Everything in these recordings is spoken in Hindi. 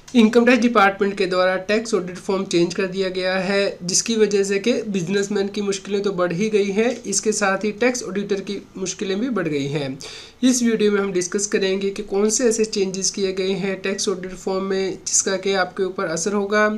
इनकम टैक्स डिपार्टमेंट के द्वारा टैक्स ऑडिट फॉर्म चेंज कर दिया गया है, जिसकी वजह से कि बिजनेसमैन की मुश्किलें तो बढ़ ही गई हैं, इसके साथ ही टैक्स ऑडिटर की मुश्किलें भी बढ़ गई हैं। इस वीडियो में हम डिस्कस करेंगे कि कौन से ऐसे चेंजेस किए गए हैं टैक्स ऑडिट फॉर्म में जिसका कि आपके ऊपर असर होगा।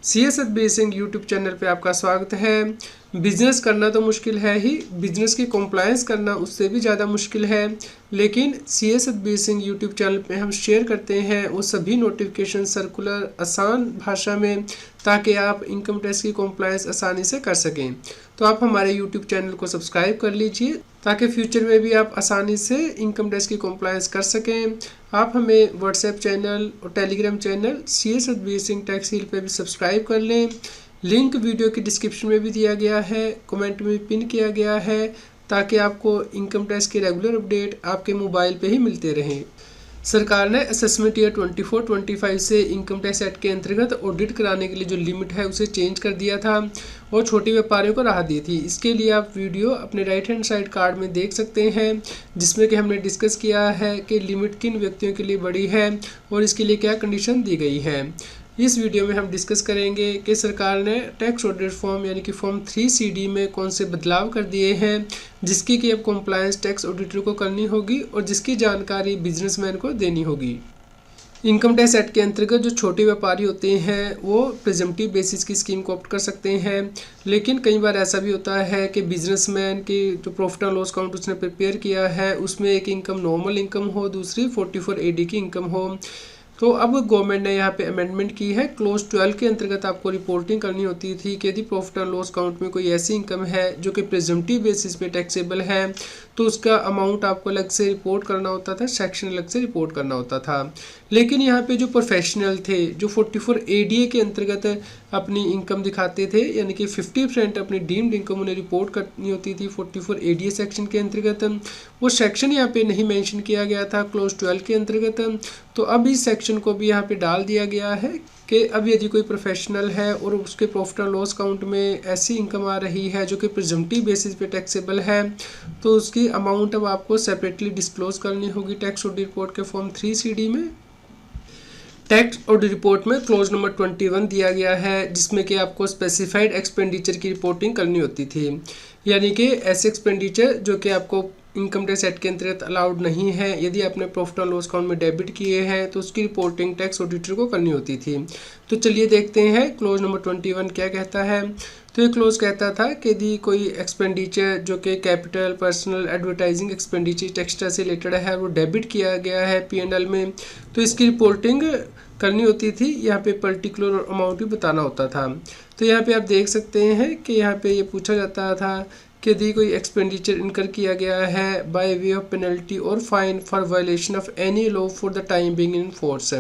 CA सिंह यूट्यूब चैनल पे आपका स्वागत है। बिजनेस करना तो मुश्किल है ही, बिजनेस की कॉम्प्लायंस करना उससे भी ज़्यादा मुश्किल है, लेकिन CA सिंह यूट्यूब चैनल पे हम शेयर करते हैं वो सभी नोटिफिकेशन सर्कुलर आसान भाषा में, ताकि आप इनकम टैक्स की कॉम्प्लायंस आसानी से कर सकें। तो आप हमारे यूट्यूब चैनल को सब्सक्राइब कर लीजिए ताकि फ्यूचर में भी आप आसानी से इनकम टैक्स की कॉम्प्लायंस कर सकें। आप हमें व्हाट्सएप चैनल और Telegram channel CA Singh Taxheal पे भी सब्सक्राइब कर लें। लिंक वीडियो की डिस्क्रिप्शन में भी दिया गया है, कमेंट में पिन किया गया है, ताकि आपको इनकम टैक्स के रेगुलर अपडेट आपके मोबाइल पे ही मिलते रहें। सरकार ने असेसमेंट ईयर 24-25 से इनकम टैक्स एक्ट के अंतर्गत ऑडिट कराने के लिए जो लिमिट है उसे चेंज कर दिया था और छोटे व्यापारियों को राहत दी थी। इसके लिए आप वीडियो अपने राइट हैंड साइड कार्ड में देख सकते हैं, जिसमें कि हमने डिस्कस किया है कि लिमिट किन व्यक्तियों के लिए बड़ी है और इसके लिए क्या कंडीशन दी गई है। इस वीडियो में हम डिस्कस करेंगे कि सरकार ने टैक्स ऑडिट फॉर्म यानी कि फॉर्म 3CD में कौन से बदलाव कर दिए हैं, जिसकी कि अब कॉम्प्लायंस टैक्स ऑडिटर को करनी होगी और जिसकी जानकारी बिजनेसमैन को देनी होगी। इनकम टैक्स एक्ट के अंतर्गत जो छोटे व्यापारी होते हैं वो प्रिजम्पटिव बेसिस की स्कीम को ऑप्ट कर सकते हैं, लेकिन कई बार ऐसा भी होता है कि बिजनेसमैन की जो प्रॉफिट एंड लॉस अकाउंट उसने प्रिपेयर किया है उसमें एक इनकम नॉर्मल इनकम हो, दूसरी 44AD की इनकम हो। तो अब गवर्नमेंट ने यहाँ पे अमेंडमेंट की है। क्लोज 12 के अंतर्गत आपको रिपोर्टिंग करनी होती थी कि यदि प्रॉफिट एंड लॉस अकाउंट में कोई ऐसी इनकम है जो कि प्रिजम्पटिव बेसिस पे टैक्सेबल है तो उसका अमाउंट आपको अलग से रिपोर्ट करना होता था, सेक्शन अलग से रिपोर्ट करना होता था। लेकिन यहाँ पे जो प्रोफेशनल थे जो 44ADA के अंतर्गत अपनी इनकम दिखाते थे, यानी कि 50% अपनी डीम्ड इनकम उन्हें रिपोर्ट करनी होती थी 44ADA सेक्शन के अंतर्गत। वो सेक्शन यहाँ पे नहीं मेंशन किया गया था क्लोज 12 के अंतर्गत, तो अब इस सेक्शन को भी यहाँ पे डाल दिया गया है कि अब यदि कोई प्रोफेशनल है और उसके प्रॉफिट एंड लॉस अकाउंट में ऐसी इनकम आ रही है जो कि प्रिजम्पटिव बेसिस पे टैक्सेबल है तो उसकी अमाउंट अब आपको सेपरेटली डिस्क्लोज करनी होगी टैक्स ऑडिट रिपोर्ट के फॉर्म 3CD में। टैक्स ऑडिट रिपोर्ट में क्लोज नंबर 21 दिया गया है, जिसमें कि आपको स्पेसिफाइड एक्सपेंडिचर की रिपोर्टिंग करनी होती थी, यानी कि ऐसे एक्सपेंडिचर जो कि आपको इनकम टैक्स एक्ट के अंतर्गत अलाउड नहीं है, यदि आपने प्रॉफिट एंड लॉस अकाउंट में डेबिट किए हैं तो उसकी रिपोर्टिंग टैक्स ऑडिटर को करनी होती थी। तो चलिए देखते हैं क्लोज नंबर 21 क्या कहता है। तो ये क्लोज कहता था कि यदि कोई एक्सपेंडिचर जो कि capital, personal, advertising expenditure extra से रिलेटेड है वो डेबिट किया गया है P&L में, तो इसकी रिपोर्टिंग करनी होती थी। यहाँ पे पर्टिकुलर अमाउंट भी बताना होता था। तो यहाँ पे आप देख सकते हैं कि यहाँ पे ये पूछा जाता था कि यदि कोई एक्सपेंडिचर इनकर किया गया है बाय वे ऑफ पेनल्टी और fine for violation of any law for the time being in force.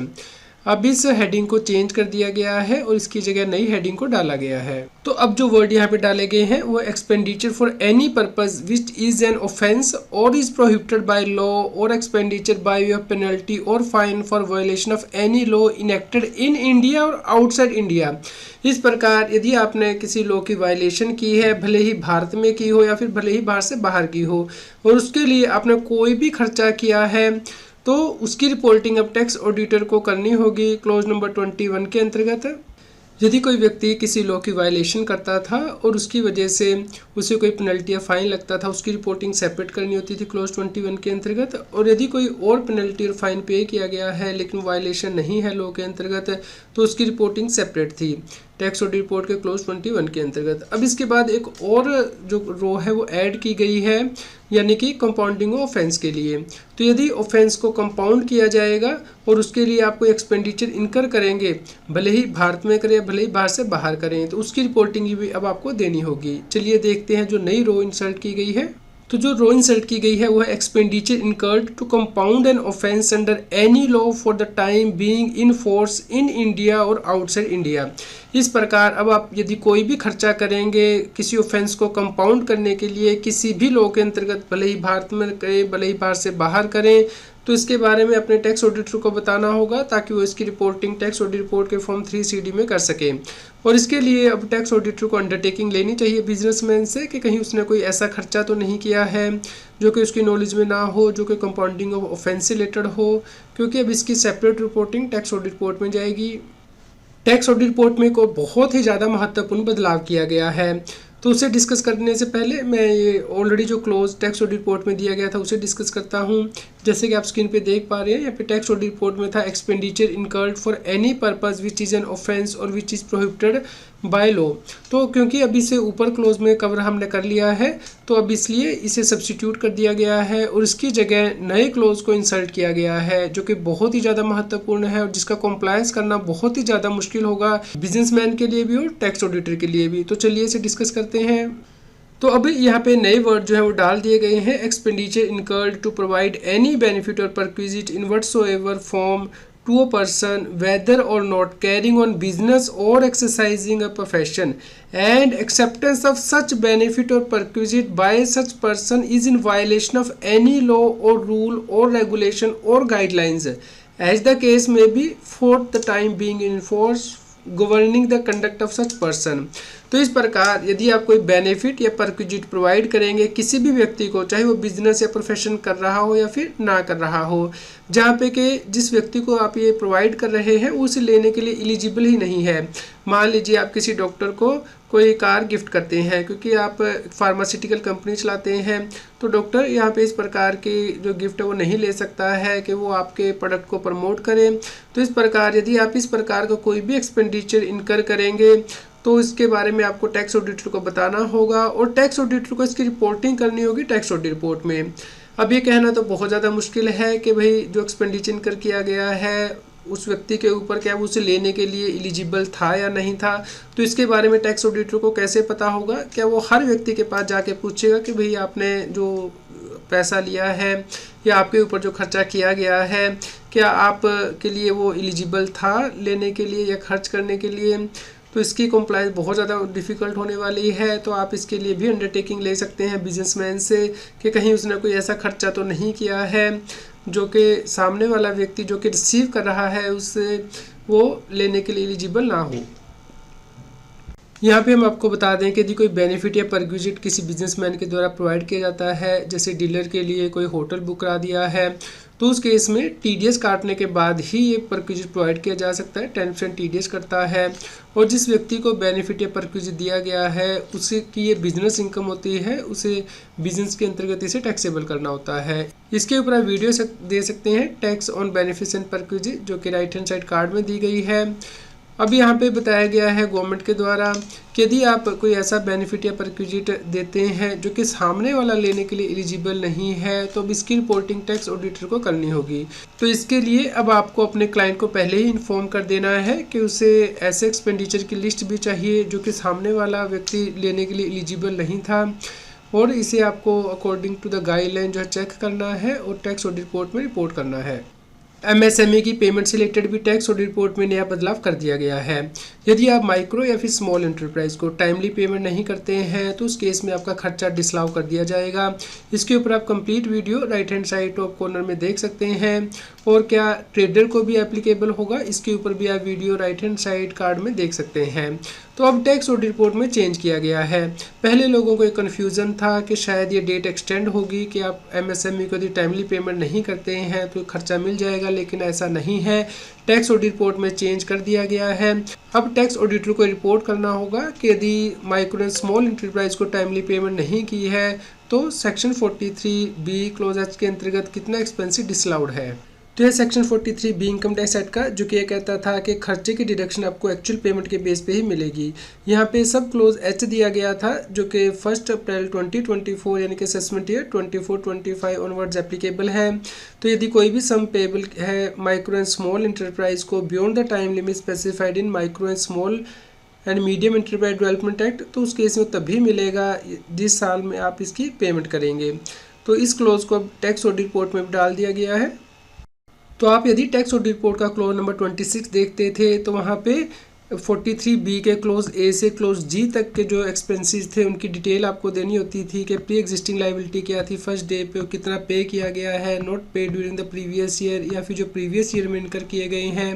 अब इस हेडिंग को चेंज कर दिया गया है और इसकी जगह नई हेडिंग को डाला गया है। तो अब जो वर्ड यहाँ पे डाले गए हैं वो expenditure for any purpose which is an offence और इज प्रोहिबिटेड बाय लॉ और expenditure by way of penalty और fine for violation of any law enacted in India और आउटसाइड इंडिया। इस प्रकार यदि आपने किसी लॉ की वायलेशन की है, भले ही भारत में की हो या फिर भले ही भारत से बाहर की हो, और उसके लिए आपने कोई भी खर्चा किया है तो उसकी रिपोर्टिंग अब टैक्स ऑडिटर को करनी होगी क्लोज नंबर 21 के अंतर्गत। यदि कोई व्यक्ति किसी लॉ की वायलेशन करता था और उसकी वजह से उसे कोई पेनल्टी या फाइन लगता था, उसकी रिपोर्टिंग सेपरेट करनी होती थी क्लोज 21 के अंतर्गत। और यदि कोई और पेनल्टी और फाइन पे किया गया है लेकिन वायलेशन नहीं है लॉ के अंतर्गत तो उसकी रिपोर्टिंग सेपरेट थी टैक्स ऑडिट रिपोर्ट के क्लोज 21 के अंतर्गत। अब इसके बाद एक और जो रो है वो ऐड की गई है, यानी कि कंपाउंडिंग ऑफेंस के लिए। तो यदि ऑफेंस को कंपाउंड किया जाएगा और उसके लिए आप कोई एक्सपेंडिचर इनकर करेंगे, भले ही भारत में करें भले ही भारत से बाहर करें, तो उसकी रिपोर्टिंग भी अब आपको देनी होगी। चलिए देखते हैं जो नई रो इंसर्ट की गई है। तो जो रो इंसर्ट की गई है वो है expenditure incurred to compound an offence under any law for the time being in force in India और आउटसाइड इंडिया। इस प्रकार अब आप यदि कोई भी खर्चा करेंगे किसी ऑफेंस को कंपाउंड करने के लिए किसी भी लॉ के अंतर्गत, भले ही भारत में करें भले ही भारत से बाहर करें, तो इसके बारे में अपने टैक्स ऑडिटर को बताना होगा ताकि वो इसकी रिपोर्टिंग टैक्स ऑडिट रिपोर्ट के फॉर्म 3CD में कर सके। और इसके लिए अब टैक्स ऑडिटर को अंडरटेकिंग लेनी चाहिए बिजनेसमैन से कि कहीं उसने कोई ऐसा खर्चा तो नहीं किया है जो कि उसकी नॉलेज में ना हो, जो कि कंपाउंडिंग ऑफ ऑफेंस से रिलेटेड हो, क्योंकि अब इसकी separate reporting tax audit report में जाएगी। टैक्स ऑडिट रिपोर्ट में को बहुत ही ज़्यादा महत्वपूर्ण बदलाव किया गया है, तो उसे डिस्कस करने से पहले मैं ये ऑलरेडी जो क्लोज टैक्स ऑडिट रिपोर्ट में दिया गया था उसे डिस्कस करता हूँ। जैसे कि आप स्क्रीन पे देख पा रहे हैं, यहाँ पे टैक्स ऑडिट रिपोर्ट में था expenditure incurred for any purpose which is an offence और which is prohibited by law. तो क्योंकि अभी से ऊपर क्लोज में कवर हमने कर लिया है तो अब इसलिए इसे सब्स्टिट्यूट कर दिया गया है और इसकी जगह नए क्लोज को इंसर्ट किया गया है, जो कि बहुत ही ज़्यादा महत्वपूर्ण है और जिसका कॉम्प्लायंस करना बहुत ही ज़्यादा मुश्किल होगा बिजनेसमैन के लिए भी और टैक्स ऑडिटर के लिए भी। तो चलिए इसे डिस्कस करते हैं। तो अभी यहाँ पे नए वर्ड जो है वो डाल दिए गए हैं, expenditure incurred to provide any benefit और perquisite in whatsoever form to a person whether or not carrying on business or exercising a profession and acceptance of such benefit or perquisite by such person is in violation of any law or rule or regulation or guidelines as the case may be for the time being in force governing the conduct of such person। तो इस प्रकार यदि आप कोई बेनिफिट या परक्विजिट प्रोवाइड करेंगे किसी भी व्यक्ति को, चाहे वो बिजनेस या प्रोफेशन कर रहा हो या फिर ना कर रहा हो, जहाँ पे कि जिस व्यक्ति को आप ये प्रोवाइड कर रहे हैं उसे लेने के लिए एलिजिबल ही नहीं है। मान लीजिए आप किसी डॉक्टर को कोई कार गिफ्ट करते हैं क्योंकि आप फार्मास्यूटिकल कंपनी चलाते हैं, तो डॉक्टर यहाँ पे इस प्रकार की जो गिफ्ट है वो नहीं ले सकता है कि वो आपके प्रोडक्ट को प्रमोट करें। तो इस प्रकार यदि आप इस प्रकार का कोई भी एक्सपेंडिचर इनकर करेंगे तो इसके बारे में आपको टैक्स ऑडिटर को बताना होगा और टैक्स ऑडिटर को इसकी रिपोर्टिंग करनी होगी टैक्स ऑडिट रिपोर्ट में। अब ये कहना तो बहुत ज़्यादा मुश्किल है कि भाई जो एक्सपेंडिचर इनकर किया गया है उस व्यक्ति के ऊपर क्या वो उसे लेने के लिए एलिजिबल था या नहीं था। तो इसके बारे में टैक्स ऑडिटर को कैसे पता होगा? क्या वो हर व्यक्ति के पास जाके पूछेगा कि भाई आपने जो पैसा लिया है या आपके ऊपर जो खर्चा किया गया है क्या आप के लिए वो एलिजिबल था लेने के लिए या खर्च करने के लिए? तो इसकी कंप्लायंस बहुत ज़्यादा डिफ़िकल्ट होने वाली है। तो आप इसके लिए भी अंडरटेकिंग ले सकते हैं बिजनेसमैन से कि कहीं उसने कोई ऐसा खर्चा तो नहीं किया है जो कि सामने वाला व्यक्ति जो कि रिसीव कर रहा है उससे वो लेने के लिए एलिजिबल ना हो। यहाँ पे हम आपको बता दें कि यदि कोई बेनिफिट या परक्विजिट किसी बिजनेसमैन के द्वारा प्रोवाइड किया जाता है, जैसे डीलर के लिए कोई होटल बुक करा दिया है, तो उस केस में टीडीएस काटने के बाद ही ये परक्विजिट प्रोवाइड किया जा सकता है। 10% टीडीएस करता है और जिस व्यक्ति को बेनिफिट या परक्विजिट दिया गया है उसे की ये बिजनेस इनकम होती है, उसे बिजनेस के अंतर्गत इसे टैक्सेबल करना होता है। इसके ऊपर आप वीडियो दे सकते हैं tax on benefits and perquisite, जो कि राइट हैंड साइड कार्ड में दी गई है। अब यहाँ पे बताया गया है गवर्नमेंट के द्वारा कि यदि आप कोई ऐसा बेनिफिट या परक्विजिट देते हैं जो कि सामने वाला लेने के लिए एलिजिबल नहीं है तो अब इसकी रिपोर्टिंग टैक्स ऑडिटर को करनी होगी। तो इसके लिए अब आपको अपने क्लाइंट को पहले ही इन्फॉर्म कर देना है कि उसे ऐसे एक्सपेंडिचर की लिस्ट भी चाहिए जो कि सामने वाला व्यक्ति लेने के लिए एलिजिबल नहीं था और इसे आपको अकॉर्डिंग टू द गाइडलाइन जो है चेक करना है और टैक्स ऑडिट रिपोर्ट में रिपोर्ट करना है। एमएसएमई की पेमेंट से रिलेटेड भी टैक्स ऑडिट रिपोर्ट में नया बदलाव कर दिया गया है। यदि आप माइक्रो या फिर स्मॉल एंटरप्राइज को टाइमली पेमेंट नहीं करते हैं तो उस केस में आपका खर्चा डिसअलाउ कर दिया जाएगा। इसके ऊपर आप complete video right hand side top corner में देख सकते हैं। और क्या ट्रेडर को भी एप्लीकेबल होगा, इसके ऊपर भी आप video right hand side card में देख सकते हैं। तो अब टैक्स ऑडिट रिपोर्ट में चेंज किया गया है। पहले लोगों को एक कन्फ्यूज़न था कि शायद ये डेट एक्सटेंड होगी कि आप एमएसएमई को यदि टाइमली पेमेंट नहीं करते हैं तो खर्चा मिल जाएगा, लेकिन ऐसा नहीं है। टैक्स ऑडिट रिपोर्ट में चेंज कर दिया गया है। अब टैक्स ऑडिटर को रिपोर्ट करना होगा कि यदि माइक्रो एंड स्मॉल एंटरप्राइज को टाइमली पेमेंट नहीं की है तो सेक्शन 43B क्लोज एच के अंतर्गत कितना एक्सपेंसिव डिसअलाउड है। तो ये section 43B income tax act का जो कि ये कहता था कि खर्चे की डिडक्शन आपको एक्चुअल पेमेंट के बेस पे ही मिलेगी। यहाँ पे सब क्लोज एच दिया गया था जो कि 1 अप्रैल 2024 यानी कि असेसमेंट ईयर 24-25 ऑनवर्ड्स एप्लीकेबल है। तो यदि कोई भी सम पेबल है माइक्रो एंड स्मॉल इंटरप्राइज को beyond the time limit specified in micro and small and medium enterprise development act, तो उस केस में तभी मिलेगा जिस साल में आप इसकी पेमेंट करेंगे। तो इस क्लोज को अब टैक्स ऑडिट रिपोर्ट में डाल दिया गया है। तो आप यदि टैक्स ऑडिट रिपोर्ट का क्लोज नंबर 26 देखते थे तो वहाँ पे 43B के क्लोज ए से क्लोज जी तक के जो एक्सपेंसेस थे उनकी डिटेल आपको देनी होती थी कि प्री एग्जिस्टिंग लाइबिलिटी क्या थी, फर्स्ट डे पे कितना पे किया गया है, नॉट पे ड्यूरिंग द प्रीवियस ईयर या फिर जो प्रीवियस ईयर में इनकर किए गए हैं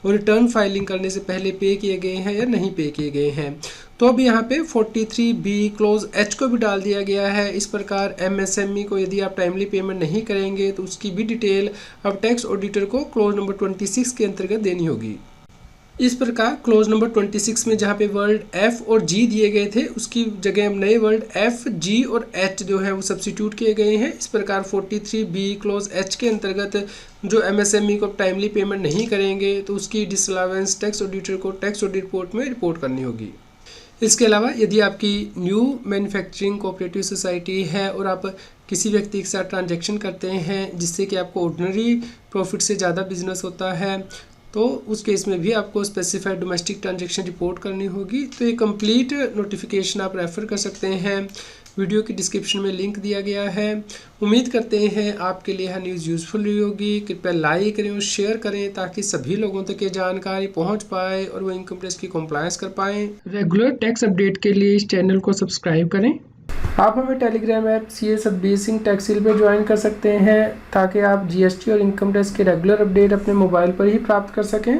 और रिटर्न फाइलिंग करने से पहले पे किए गए हैं या नहीं पे किए गए हैं। तो अब यहाँ पे 43B क्लोज एच को भी डाल दिया गया है। इस प्रकार MSME को यदि आप टाइमली पेमेंट नहीं करेंगे तो उसकी भी डिटेल अब टैक्स ऑडिटर को क्लोज नंबर 26 के अंतर्गत देनी होगी। इस प्रकार क्लोज नंबर 26 में जहाँ पे वर्ड F और G दिए गए थे उसकी जगह अब नए वर्ड F, G और H जो है वो सब्स्टिट्यूट किए गए हैं। इस प्रकार 43B क्लोज H के अंतर्गत जो MSME को टाइमली पेमेंट नहीं करेंगे तो उसकी डिसअलावेंस टैक्स ऑडिटर को टैक्स ऑडिट रिपोर्ट में रिपोर्ट करनी होगी। इसके अलावा यदि आपकी न्यू मैन्युफैक्चरिंग कोऑपरेटिव सोसाइटी है और आप किसी व्यक्ति के साथ ट्रांजैक्शन करते हैं जिससे कि आपको ऑर्डिनरी प्रॉफिट से ज़्यादा बिजनेस होता है तो उस केस में भी आपको स्पेसिफाइड डोमेस्टिक ट्रांजैक्शन रिपोर्ट करनी होगी। तो ये कंप्लीट नोटिफिकेशन आप रेफ़र कर सकते हैं, वीडियो की डिस्क्रिप्शन में लिंक दिया गया है। उम्मीद करते हैं आपके लिए यह न्यूज़ यूज़फुल रही होगी। कृपया लाइक करें और शेयर करें ताकि सभी लोगों तक ये जानकारी पहुंच पाए और वो इनकम टैक्स की कंप्लायंस कर पाएँ। रेगुलर टैक्स अपडेट के लिए इस चैनल को सब्सक्राइब करें। आप हमें Telegram app CA Satbir Singh Taxheal पर ज्वाइन कर सकते हैं ताकि आप GST और इनकम टैक्स के रेगुलर अपडेट अपने मोबाइल पर ही प्राप्त कर सकें।